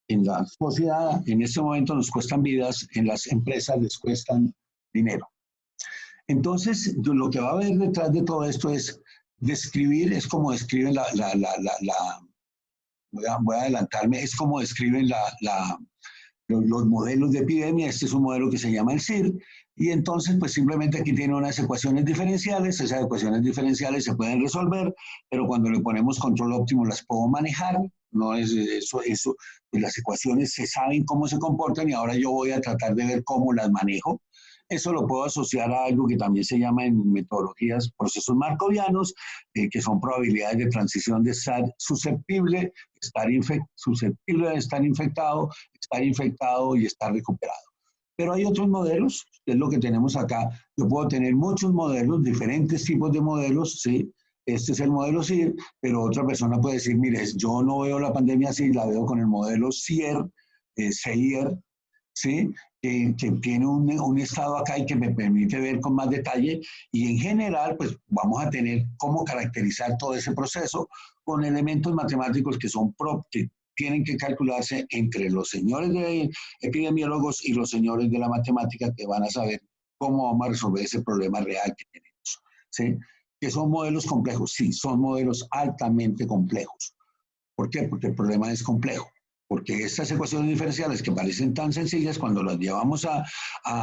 [SPEAKER 1] En la sociedad, en este momento nos cuestan vidas, en las empresas les cuestan dinero. Entonces, lo que va a haber detrás de todo esto es describir, es como describen voy a adelantarme, es como describen los modelos de epidemia. Este es un modelo que se llama el CIR, y entonces pues simplemente aquí tiene unas ecuaciones diferenciales. Esas ecuaciones diferenciales se pueden resolver, pero cuando le ponemos control óptimo las puedo manejar. No es eso, pues las ecuaciones se saben cómo se comportan y ahora yo voy a tratar de ver cómo las manejo. Eso lo puedo asociar a algo que también se llama en metodologías procesos markovianos, que son probabilidades de transición de estar susceptible, susceptible de estar infectado y estar recuperado. Pero hay otros modelos, que es lo que tenemos acá. Yo puedo tener muchos modelos, diferentes tipos de modelos, ¿sí? Este es el modelo CIR, pero otra persona puede decir, mire, yo no veo la pandemia así, la veo con el modelo CIER, CIER, ¿sí?, que tiene un estado acá y que me permite ver con más detalle, y en general pues vamos a tener cómo caracterizar todo ese proceso con elementos matemáticos que tienen que calcularse entre los señores de epidemiólogos y los señores de la matemática, que van a saber cómo vamos a resolver ese problema real que tenemos, ¿sí? ¿Que son modelos complejos? Sí, son modelos altamente complejos. ¿Por qué? Porque el problema es complejo. Porque estas ecuaciones diferenciales que parecen tan sencillas, cuando las llevamos a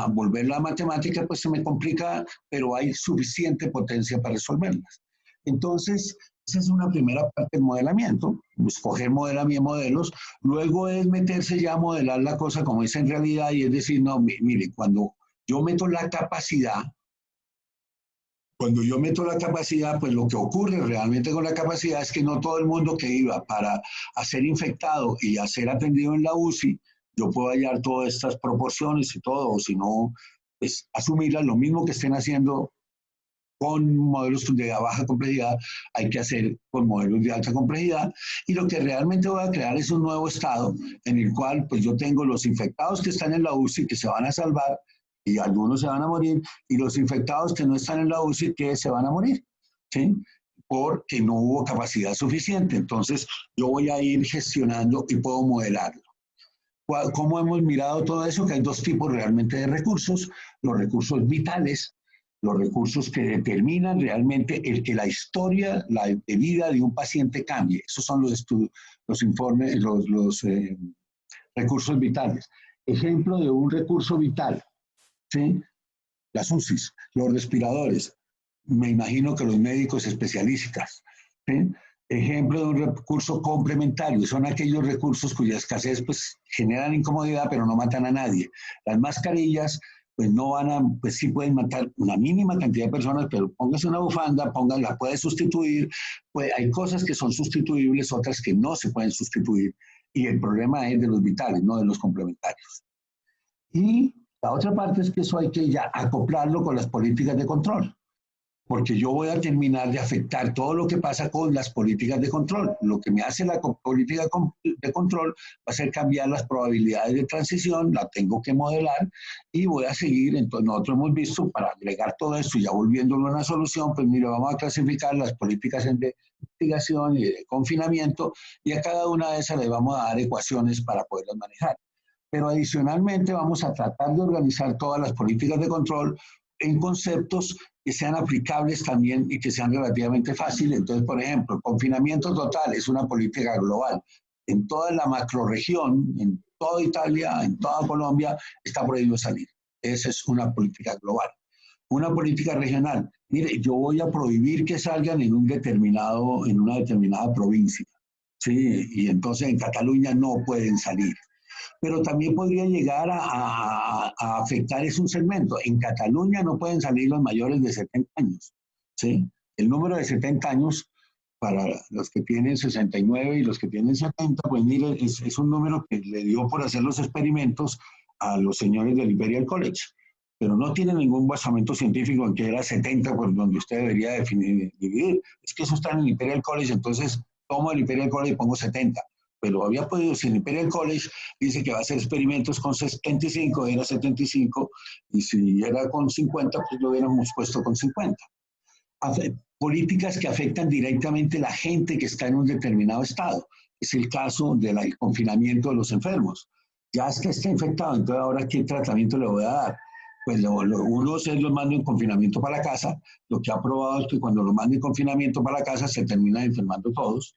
[SPEAKER 1] volverla a matemática, pues se me complica, pero hay suficiente potencia para resolverlas. Entonces, esa es una primera parte del modelamiento, escoger modelos. Luego es meterse ya a modelar la cosa como es en realidad, y es decir, no, mire, cuando yo meto la capacidad, pues lo que ocurre realmente con la capacidad es que no todo el mundo que iba para ser infectado y a ser atendido en la UCI, yo puedo hallar todas estas proporciones y todo, o si no, pues asumirlas. Lo mismo que estén haciendo con modelos de baja complejidad, hay que hacer con modelos de alta complejidad, y lo que realmente voy a crear es un nuevo estado en el cual pues yo tengo los infectados que están en la UCI que se van a salvar, y algunos se van a morir, y los infectados que no están en la UCI que se van a morir, ¿sí?, porque no hubo capacidad suficiente. Entonces yo voy a ir gestionando y puedo modelarlo. ¿Cómo hemos mirado todo eso? Que hay dos tipos realmente de recursos: los recursos vitales, los recursos que determinan realmente el que la historia de vida de un paciente cambie. Esos son los informes, los recursos vitales. Ejemplo de un recurso vital, ¿sí?, las UCIs, los respiradores. Me imagino que los médicos especialistas, ¿sí? Ejemplo de un recurso complementario, son aquellos recursos cuya escasez pues generan incomodidad pero no matan a nadie. Las mascarillas pues no pues sí pueden matar una mínima cantidad de personas, pero póngase una bufanda, la puede sustituir. Pues hay cosas que son sustituibles, otras que no se pueden sustituir, y el problema es de los vitales, no de los complementarios. Y la otra parte es que eso hay que ya acoplarlo con las políticas de control, porque yo voy a terminar de afectar todo lo que pasa con las políticas de control. Lo que me hace la política de control va a ser cambiar las probabilidades de transición, la tengo que modelar, y voy a seguir. Entonces nosotros hemos visto, para agregar todo esto, ya volviéndolo a una solución, pues mire, vamos a clasificar las políticas de mitigación y de confinamiento, y a cada una de esas le vamos a dar ecuaciones para poderlas manejar. Pero adicionalmente vamos a tratar de organizar todas las políticas de control en conceptos que sean aplicables también y que sean relativamente fáciles. Entonces, por ejemplo, el confinamiento total es una política global. En toda la macrorregión, en toda Italia, en toda Colombia, está prohibido salir. Esa es una política global. Una política regional. Mire, yo voy a prohibir que salgan en una determinada provincia, ¿sí? Y entonces en Cataluña no pueden salir. pero también podría llegar a afectar es un segmento. En Cataluña no pueden salir los mayores de 70 años, ¿sí? El número de 70 años para los que tienen 69 y los que tienen 70, pues mire, es un número que le dio por hacer los experimentos a los señores del Imperial College, pero no tiene ningún basamento científico en que era 70 por donde usted debería dividir. Es que eso está en el Imperial College, entonces tomo el Imperial College y pongo 70. Pero había podido, si el Imperial College dice que va a hacer experimentos con 75, era 75, y si era con 50, pues lo hubiéramos puesto con 50. Políticas que afectan directamente a la gente que está en un determinado estado. Es el caso del confinamiento de los enfermos. Ya es que está infectado, entonces ahora ¿qué tratamiento le voy a dar? Pues uno es los mando en confinamiento para la casa. Lo que ha probado es que cuando lo mando en confinamiento para la casa se terminan enfermando todos,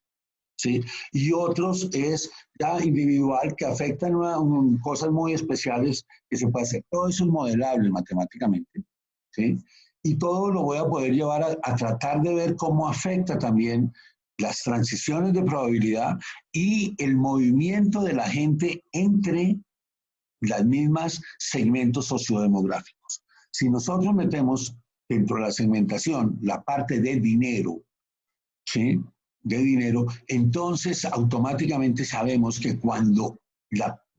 [SPEAKER 1] ¿sí? Y otros es ya individual que afectan cosas muy especiales que se puede hacer. Todo eso es modelable matemáticamente, ¿sí? Y todo lo voy a poder llevar a tratar de ver cómo afecta también las transiciones de probabilidad y el movimiento de la gente entre las mismas segmentos sociodemográficos. Si nosotros metemos dentro de la segmentación la parte de dinero, ¿sí? De dinero, entonces automáticamente sabemos que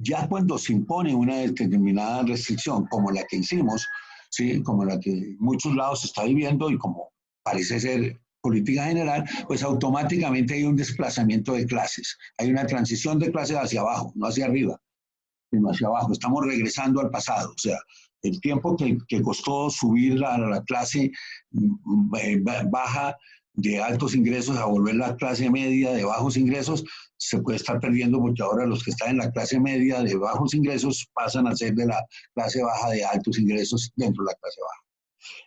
[SPEAKER 1] ya cuando se impone una determinada restricción, como la que hicimos, ¿sí? Como la que en muchos lados se está viviendo y como parece ser política general, pues automáticamente hay un desplazamiento de clases, hay una transición de clases hacia abajo, no hacia arriba, sino hacia abajo. Estamos regresando al pasado, o sea, el tiempo que costó subir a la clase baja de altos ingresos a volver a la clase media de bajos ingresos, se puede estar perdiendo porque ahora los que están en la clase media de bajos ingresos pasan a ser de la clase baja de altos ingresos dentro de la clase baja.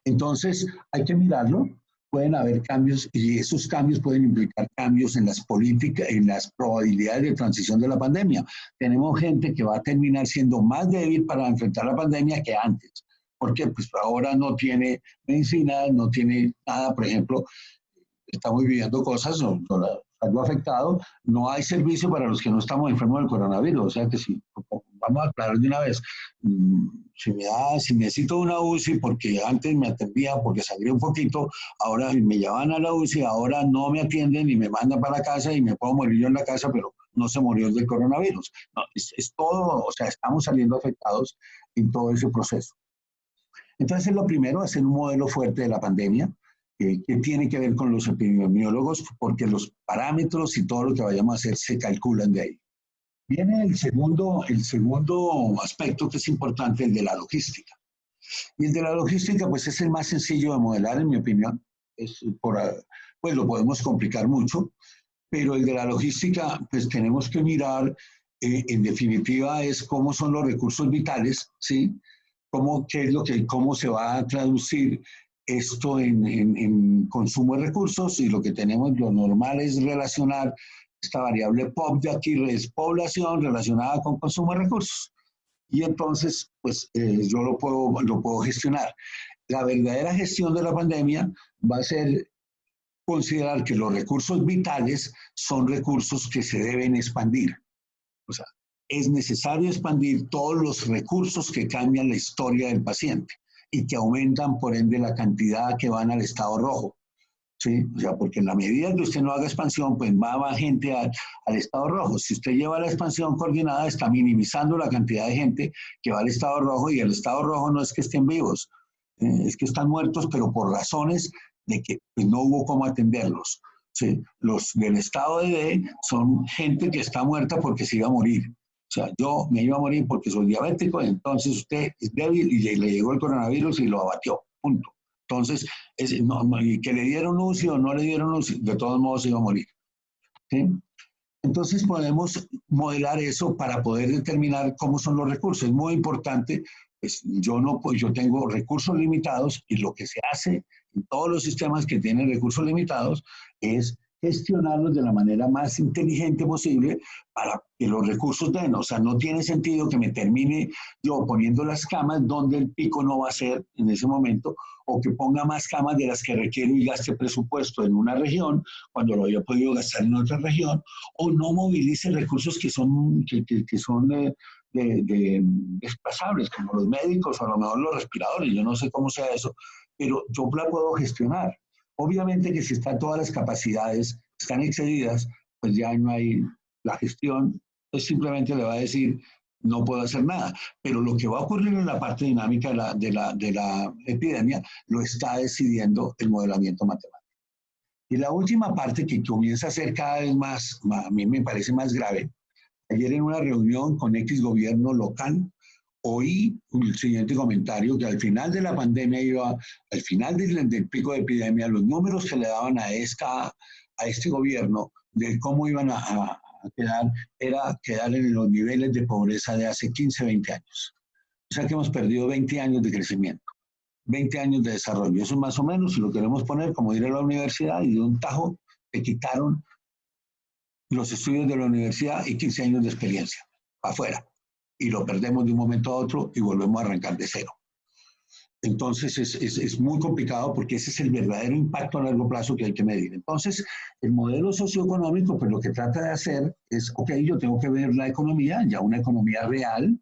[SPEAKER 1] Entonces, hay que mirarlo. Pueden haber cambios y esos cambios pueden implicar cambios en las políticas, en las probabilidades de transición de la pandemia. Tenemos gente que va a terminar siendo más débil para enfrentar la pandemia que antes. Porque pues ahora no tiene medicina, no tiene nada, por ejemplo, estamos viviendo cosas, algo afectado, no hay servicio para los que no estamos enfermos del coronavirus, o sea que si vamos a aclarar de una vez, si necesito una UCI porque antes me atendían porque salí un poquito, ahora me llevan a la UCI, ahora no me atienden y me mandan para la casa y me puedo morir yo en la casa, pero no se murió del coronavirus. No, es todo, o sea, estamos saliendo afectados en todo ese proceso. Entonces, lo primero, hacer un modelo fuerte de la pandemia, que tiene que ver con los epidemiólogos, porque los parámetros y todo lo que vayamos a hacer se calculan de ahí. Viene el segundo aspecto que es importante, el de la logística. Y el de la logística, pues es el más sencillo de modelar, en mi opinión. Pues lo podemos complicar mucho, pero el de la logística, pues tenemos que mirar, en definitiva, es cómo son los recursos vitales, ¿sí? Cómo se va a traducir esto en consumo de recursos, y lo que tenemos, lo normal es relacionar esta variable POP de aquí, es población relacionada con consumo de recursos. Y entonces, pues yo lo puedo gestionar. La verdadera gestión de la pandemia va a ser considerar que los recursos vitales son recursos que se deben expandir. O sea, es necesario expandir todos los recursos que cambian la historia del paciente y que aumentan, por ende, la cantidad que van al estado rojo. ¿Sí? O sea, porque en la medida que usted no haga expansión, pues va más gente al estado rojo. Si usted lleva la expansión coordinada, está minimizando la cantidad de gente que va al estado rojo, y el estado rojo no es que estén vivos, es que están muertos, pero por razones de que pues, no hubo cómo atenderlos. ¿Sí? Los del estado de D son gente que está muerta porque se iba a morir. O sea, yo me iba a morir porque soy diabético, entonces usted es débil y le llegó el coronavirus y lo abatió, punto. Entonces, que le dieron UCI o no le dieron UCI, de todos modos se iba a morir. ¿Sí? Entonces podemos modelar eso para poder determinar cómo son los recursos. Es muy importante, pues yo tengo recursos limitados, y lo que se hace en todos los sistemas que tienen recursos limitados es gestionarlos de la manera más inteligente posible para que los recursos den. O sea, no tiene sentido que me termine yo poniendo las camas donde el pico no va a ser en ese momento, o que ponga más camas de las que requiero y gaste presupuesto en una región cuando lo había podido gastar en otra región, o no movilice recursos que son, que son desplazables, como los médicos o a lo mejor los respiradores. Yo no sé cómo sea eso, pero yo la puedo gestionar. Obviamente que si están todas las capacidades, están excedidas, pues ya no hay la gestión, pues simplemente le va a decir, no puedo hacer nada. Pero lo que va a ocurrir en la parte dinámica de la epidemia lo está decidiendo el modelamiento matemático. Y la última parte que comienza a ser cada vez más, a mí me parece más grave. Ayer en una reunión con X gobierno local, oí el siguiente comentario, que al final de la pandemia, al final del pico de epidemia, los números que le daban a este gobierno de cómo iban a quedar, era quedar en los niveles de pobreza de hace 15, 20 años. O sea que hemos perdido 20 años de crecimiento, 20 años de desarrollo. Eso más o menos, si lo queremos poner, como diré la universidad, y de un tajo, te quitaron los estudios de la universidad y 15 años de experiencia, afuera. Y lo perdemos de un momento a otro y volvemos a arrancar de cero. Entonces es muy complicado porque ese es el verdadero impacto a largo plazo que hay que medir. Entonces, el modelo socioeconómico, pues lo que trata de hacer es, ok, yo tengo que ver la economía, ya una economía real.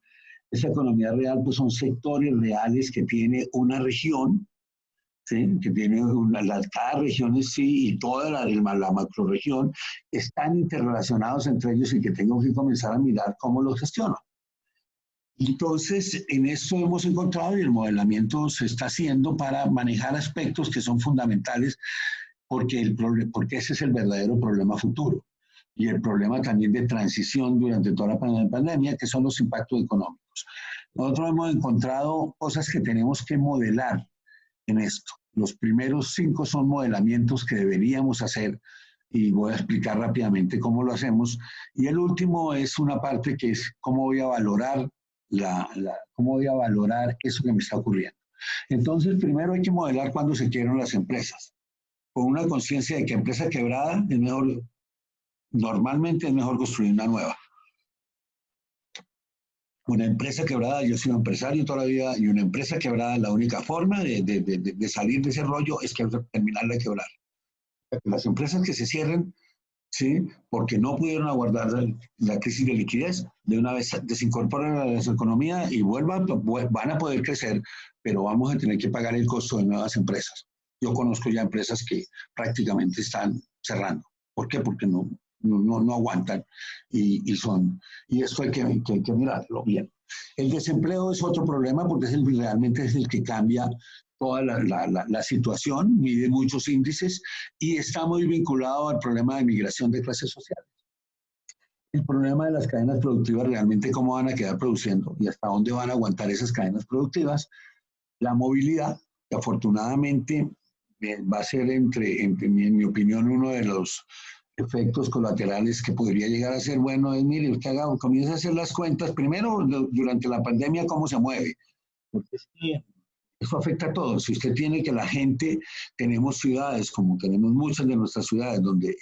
[SPEAKER 1] Esa economía real, pues son sectores reales que tiene una región, ¿sí? Que tiene cada región en sí y toda la macroregión están interrelacionados entre ellos y que tengo que comenzar a mirar cómo los gestiono. Entonces, en esto hemos encontrado y el modelamiento se está haciendo para manejar aspectos que son fundamentales porque ese es el verdadero problema futuro y el problema también de transición durante toda la pandemia, que son los impactos económicos. Nosotros hemos encontrado cosas que tenemos que modelar en esto. Los primeros 5 son modelamientos que deberíamos hacer y voy a explicar rápidamente cómo lo hacemos. Y el último es una parte que es cómo voy a valorar cómo voy a valorar eso que me está ocurriendo. Entonces, primero hay que modelar cuándo se quiebran las empresas, con una conciencia de que empresa quebrada es mejor, normalmente es mejor construir una nueva. Una empresa quebrada, yo soy un empresario toda la vida, y una empresa quebrada, la única forma de salir de ese rollo es que terminarla de quebrar. Las empresas que se cierren, ¿sí? Porque no pudieron aguardar la crisis de liquidez, de una vez desincorporan a la economía y van a poder crecer, pero vamos a tener que pagar el costo de nuevas empresas. Yo conozco ya empresas que prácticamente están cerrando. ¿Por qué? Porque no aguantan y esto hay que mirarlo bien. El desempleo es otro problema porque realmente es el que cambia toda la situación, mide muchos índices y está muy vinculado al problema de migración de clases sociales. El problema de las cadenas productivas, realmente cómo van a quedar produciendo y hasta dónde van a aguantar esas cadenas productivas. La movilidad, que afortunadamente va a ser, en mi opinión, uno de los efectos colaterales que podría llegar a ser bueno es, mire, usted comienza a hacer las cuentas, primero, durante la pandemia, cómo se mueve, porque es que eso afecta a todos. Si usted tiene que la gente, tenemos ciudades, como tenemos muchas de nuestras ciudades, donde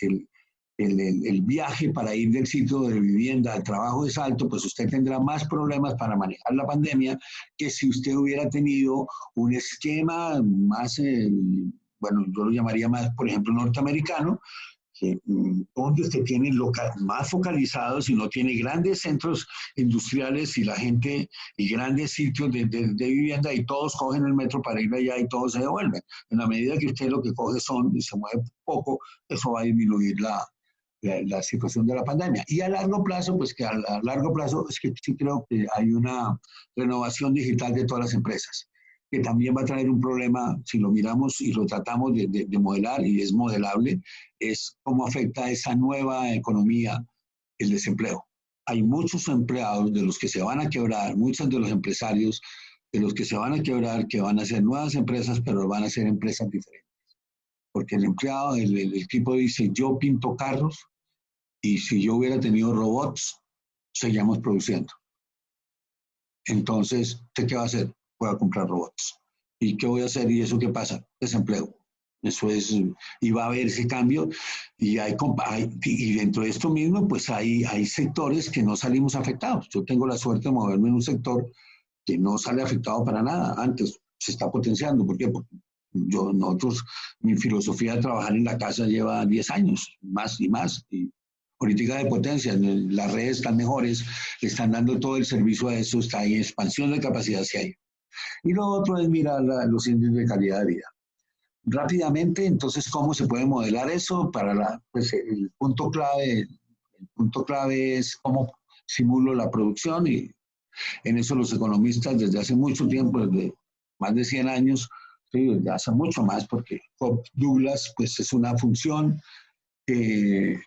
[SPEAKER 1] el viaje para ir del sitio de vivienda al trabajo es alto, pues usted tendrá más problemas para manejar la pandemia que si usted hubiera tenido un esquema más, bueno, yo lo llamaría más, por ejemplo, norteamericano, donde usted tiene más focalizados y no tiene grandes centros industriales y la gente y grandes sitios de vivienda y todos cogen el metro para ir allá y todos se devuelven. En la medida que usted lo que coge son y se mueve poco, eso va a disminuir la situación de la pandemia. Y a largo plazo, pues que a largo plazo es que sí creo que hay una renovación digital de todas las empresas, que también va a traer un problema, si lo miramos y lo tratamos de modelar, y es modelable, es cómo afecta esa nueva economía el desempleo. Hay muchos empleados de los que se van a quebrar, muchos de los empresarios de los que se van a quebrar, que van a ser nuevas empresas, pero van a ser empresas diferentes. Porque el empleado, el tipo dice, yo pinto carros, y si yo hubiera tenido robots, seguíamos produciendo. Entonces, ¿usted qué va a hacer? Voy a comprar robots. ¿Y qué voy a hacer? ¿Y eso qué pasa? Desempleo. Eso es, y va a haber ese cambio, y dentro de esto mismo, pues hay sectores que no salimos afectados. Yo tengo la suerte de moverme en un sector que no sale afectado para nada. Antes se está potenciando. ¿Por qué? Porque mi filosofía de trabajar en la casa lleva 10 años, más y más. Y política de potencia, las redes están mejores, le están dando todo el servicio a eso, está ahí, expansión de capacidad sí hay. Y lo otro es mirar los índices de calidad de vida. Rápidamente, entonces, ¿cómo se puede modelar eso? Pues el punto clave es cómo simulo la producción, y en eso los economistas desde hace mucho tiempo, desde más de 100 años, sí, desde hace mucho más, porque Cobb-Douglas pues es una función que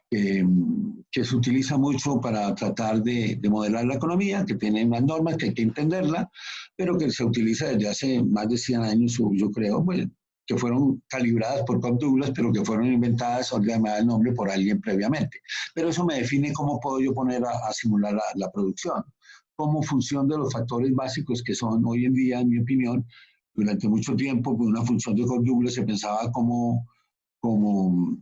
[SPEAKER 1] se utiliza mucho para tratar de modelar la economía, que tiene unas normas que hay que entenderla, pero que se utiliza desde hace más de 100 años, yo creo, pues, que fueron calibradas por Cobb-Douglas, pero que fueron inventadas, o llamada el nombre, por alguien previamente. Pero eso me define cómo puedo yo poner a simular la producción, como función de los factores básicos que son hoy en día, en mi opinión. Durante mucho tiempo, pues, una función de Cobb-Douglas se pensaba como, como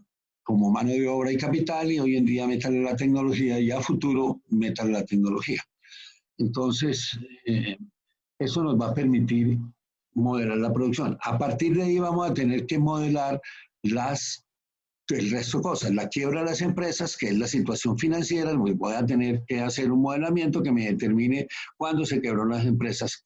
[SPEAKER 1] mano de obra y capital, y hoy en día métale la tecnología, y a futuro métale la tecnología. Entonces, eso nos va a permitir modelar la producción. A partir de ahí vamos a tener que modelar el resto de cosas. La quiebra de las empresas, que es la situación financiera, pues voy a tener que hacer un modelamiento que me determine cuándo se quebraron las empresas,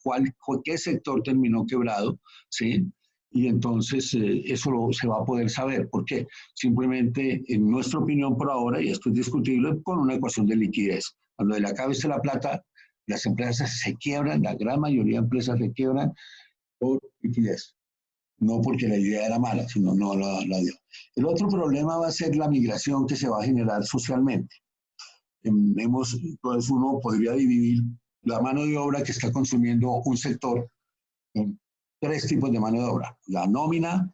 [SPEAKER 1] qué sector terminó quebrado, ¿sí? Y entonces se va a poder saber. ¿Por qué? Simplemente, en nuestra opinión por ahora, y esto es discutible, con una ecuación de liquidez. Cuando le acabe la plata, las empresas se quiebran, la gran mayoría de empresas se quiebran por liquidez. No porque la idea era mala, sino no la dio. El otro problema va a ser la migración que se va a generar socialmente. Entonces uno podría dividir la mano de obra que está consumiendo un sector en 3 tipos de mano de obra: la nómina,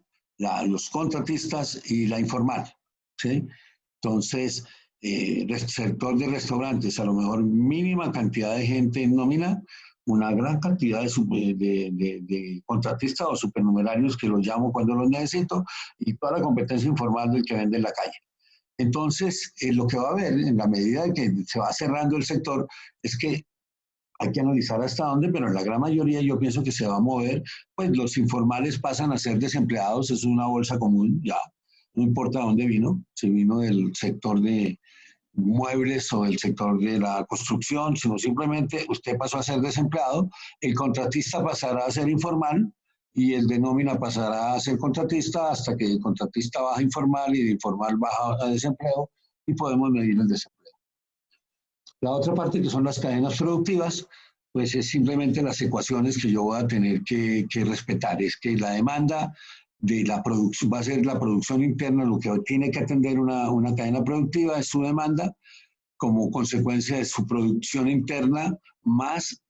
[SPEAKER 1] los contratistas y la informal, ¿sí? Entonces, sector de restaurantes, a lo mejor mínima cantidad de gente en nómina, una gran cantidad de contratistas o supernumerarios, que los llamo cuando los necesito, y toda la competencia informal del que vende en la calle. Entonces, lo que va a haber, en la medida de que se va cerrando el sector, es que hay que analizar hasta dónde, pero en la gran mayoría yo pienso que se va a mover, pues los informales pasan a ser desempleados, es una bolsa común, ya, no importa dónde vino, si vino del sector de muebles o del sector de la construcción, sino simplemente usted pasó a ser desempleado, el contratista pasará a ser informal, y el de nómina pasará a ser contratista, hasta que el contratista baja a informal y de informal baja a desempleo, y podemos medir el desempleo. La otra parte, que son las cadenas productivas, pues es simplemente las ecuaciones que yo voy a tener que respetar. Es que la demanda de la producción va a ser la producción interna, lo que tiene que atender una cadena productiva es su demanda, como consecuencia de su producción interna, más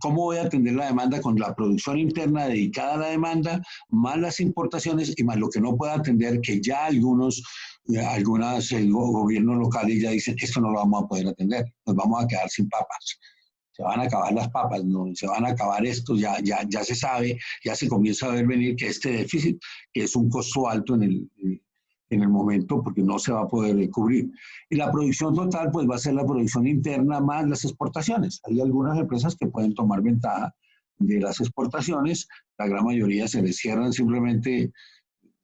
[SPEAKER 1] cómo voy a atender la demanda con la producción interna dedicada a la demanda, más las importaciones, y más lo que no pueda atender, que ya algunos gobiernos locales ya dicen: esto no lo vamos a poder atender, nos vamos a quedar sin papas. Se van a acabar las papas, no, se van a acabar esto, ya se sabe, ya se comienza a ver venir que este déficit, que es un costo alto en el momento, porque no se va a poder cubrir. Y la producción total, pues va a ser la producción interna más las exportaciones. Hay algunas empresas que pueden tomar ventaja de las exportaciones, la gran mayoría se les cierran, simplemente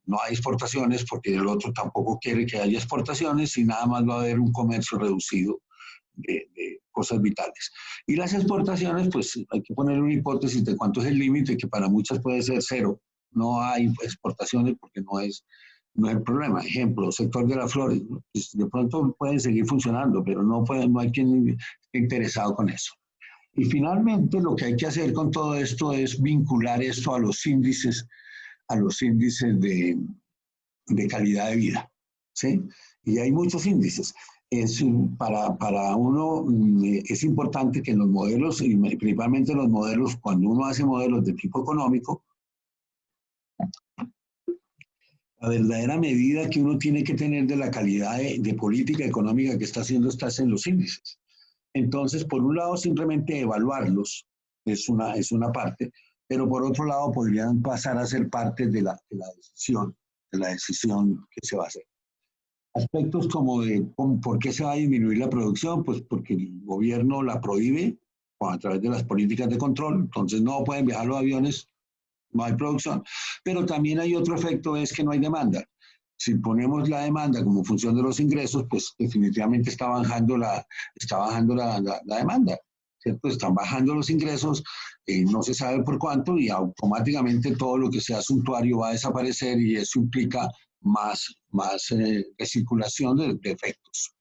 [SPEAKER 1] no hay exportaciones, porque el otro tampoco quiere que haya exportaciones, y nada más va a haber un comercio reducido de cosas vitales. Y las exportaciones, pues hay que poner una hipótesis de cuánto es el límite, que para muchas puede ser 0. No hay exportaciones porque no es el problema. Ejemplo, sector de las flores, ¿no? Pues de pronto pueden seguir funcionando, pero no hay quien esté interesado con eso. Y finalmente, lo que hay que hacer con todo esto es vincular esto a los índices de calidad de vida, ¿sí? Y hay muchos índices. Para uno es importante que en los modelos, y principalmente los modelos, cuando uno hace modelos de tipo económico, la verdadera medida que uno tiene que tener de la calidad de política económica que está haciendo está en los índices. Entonces, por un lado, simplemente evaluarlos es una parte, pero por otro lado podrían pasar a ser parte de la decisión de la decisión que se va a hacer. Aspectos como de por qué se va a disminuir la producción, pues porque el gobierno la prohíbe a través de las políticas de control, entonces no pueden viajar los aviones, no hay producción. Pero también hay otro efecto, es que no hay demanda. Si ponemos la demanda como función de los ingresos, pues definitivamente está bajando la demanda, ¿cierto? Están bajando los ingresos, no se sabe por cuánto, y automáticamente todo lo que sea suntuario va a desaparecer, y eso implica más recirculación de efectos.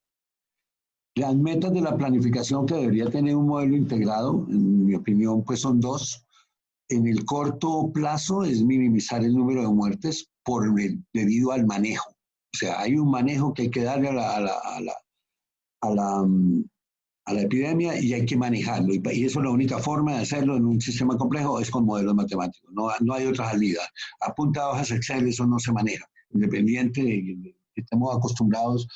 [SPEAKER 1] Las metas de la planificación que debería tener un modelo integrado, en mi opinión, pues son dos. En el corto plazo es minimizar el número de muertes debido al manejo. O sea, hay un manejo que hay que darle a la epidemia, y hay que manejarlo. Y eso es la única forma de hacerlo en un sistema complejo, es con modelos matemáticos. No hay otra salida. A punta de hojas Excel eso no se maneja. Independiente de que estemos acostumbrados,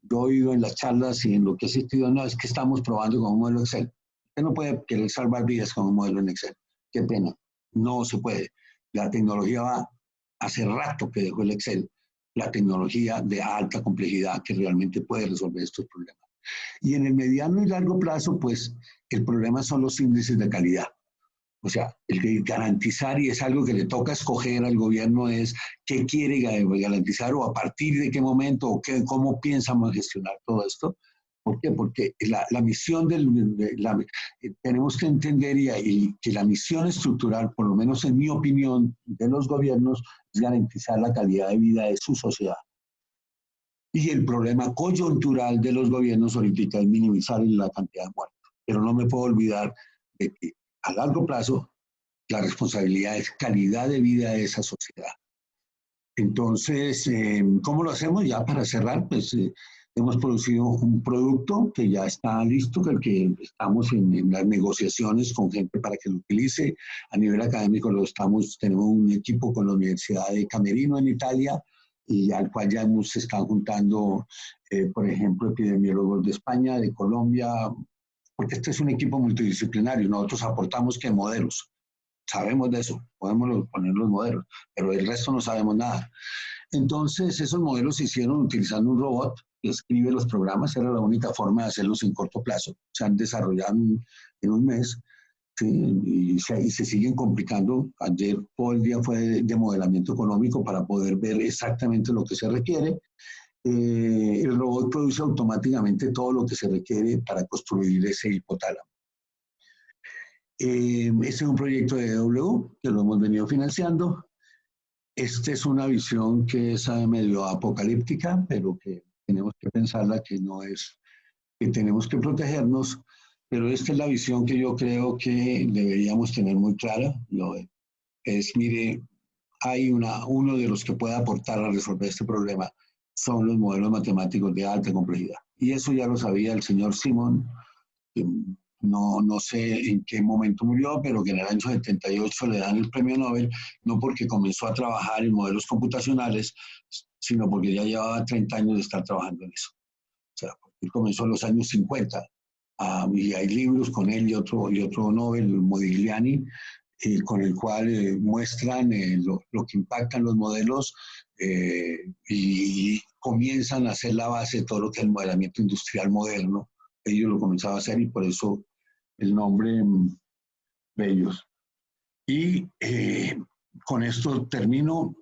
[SPEAKER 1] yo he oído en las charlas y en lo que he asistido, no, es que estamos probando con un modelo Excel. Usted no puede querer salvar vidas con un modelo en Excel. Qué pena. No se puede. La tecnología va hace rato que dejó el Excel. La tecnología de alta complejidad que realmente puede resolver estos problemas. Y en el mediano y largo plazo, pues el problema son los índices de calidad. O sea, el de garantizar, y es algo que le toca escoger al gobierno, es qué quiere garantizar, o a partir de qué momento, o cómo piensamos gestionar todo esto. ¿Por qué? Porque la misión tenemos que entender y que la misión estructural, por lo menos en mi opinión, de los gobiernos, es garantizar la calidad de vida de su sociedad. Y el problema coyuntural de los gobiernos ahorita es minimizar la cantidad de muertos. Pero no me puedo olvidar de que a largo plazo la responsabilidad es calidad de vida de esa sociedad. Entonces, ¿cómo lo hacemos? Ya para cerrar, pues hemos producido un producto que ya está listo, que estamos en las negociaciones con gente para que lo utilice. A nivel académico tenemos un equipo con la Universidad de Camerino en Italia, y al cual ya se están juntando, por ejemplo, epidemiólogos de España, de Colombia, porque este es un equipo multidisciplinario. Nosotros aportamos que modelos, sabemos de eso, podemos poner los modelos, pero del resto no sabemos nada. Entonces, esos modelos se hicieron utilizando un robot que escribe los programas. Era la única forma de hacerlos en corto plazo. Se han desarrollado en un mes, ¿sí? y se siguen complicando. Ayer todo el día fue de modelamiento económico para poder ver exactamente lo que se requiere. El robot produce automáticamente todo lo que se requiere para construir ese hipotálamo. Este es un proyecto de EW que lo hemos venido financiando. Esta es una visión que es medio apocalíptica, pero que tenemos que pensarla, que no es, que tenemos que protegernos, pero esta es la visión que yo creo que deberíamos tener muy clara. Mire, hay uno de los que puede aportar a resolver este problema, son los modelos matemáticos de alta complejidad. Y eso ya lo sabía el señor Simon, que no sé en qué momento murió, pero que en el año 78 le dan el premio Nobel, no porque comenzó a trabajar en modelos computacionales, sino porque ya llevaba 30 años de estar trabajando en eso. O sea, él comenzó en los años 50, y hay libros con él y otro Nobel, Modigliani, con el cual muestran lo que impactan los modelos, y comienzan a hacer la base de todo lo que es el modelamiento industrial moderno. Ellos lo comenzaban a hacer, y por eso el nombre de ellos. Y con esto termino.